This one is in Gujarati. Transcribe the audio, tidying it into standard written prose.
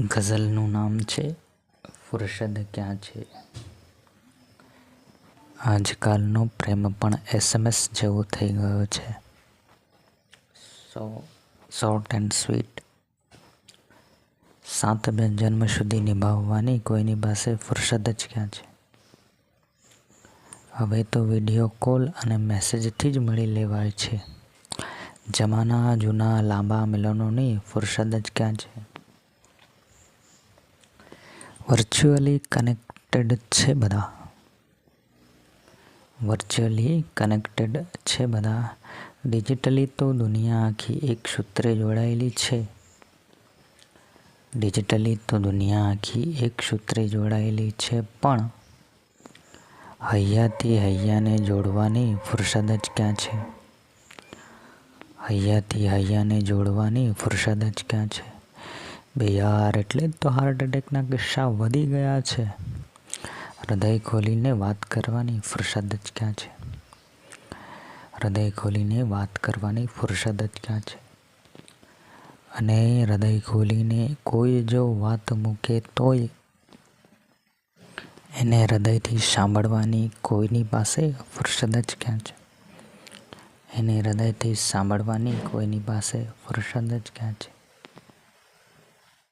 ગઝલનું નામ છે ફુરસદ ક્યાં છે. આજકાલનો પ્રેમ પણ SMS જેવો થઈ ગયો છે. Short and sweet. 7 જન્મ સુધી નિભાવવાની કોઈની પાસે ફુરસદ જ ક્યાં છે. હવે તો વિડીયો કોલ અને મેસેજથી જ મળી લેવાય છે. જમાના જૂના લાંબા મિલનોની ફુરસદ જ ક્યાં છે. વર્ચ્યુઅલી કનેક્ટેડ છે બધા. ડિજિટલી તો દુનિયા આખી એક સૂત્રે જોડાયેલી છે. પણ હૈયાથી હૈયાને જોડવાની ફુરસદ જ ક્યાં છે. બે યાર એટલે જ તો હાર્ટ એટેકના કિસ્સા વધી ગયા છે. હૃદય ખોલીને વાત કરવાની ફુરસદ જ ક્યાં છે. અને હૃદય ખોલીને કોઈ જો વાત મૂકે તોય એને હૃદયથી સાંભળવાની કોઈની પાસે ફુરસદ જ ક્યાં છે.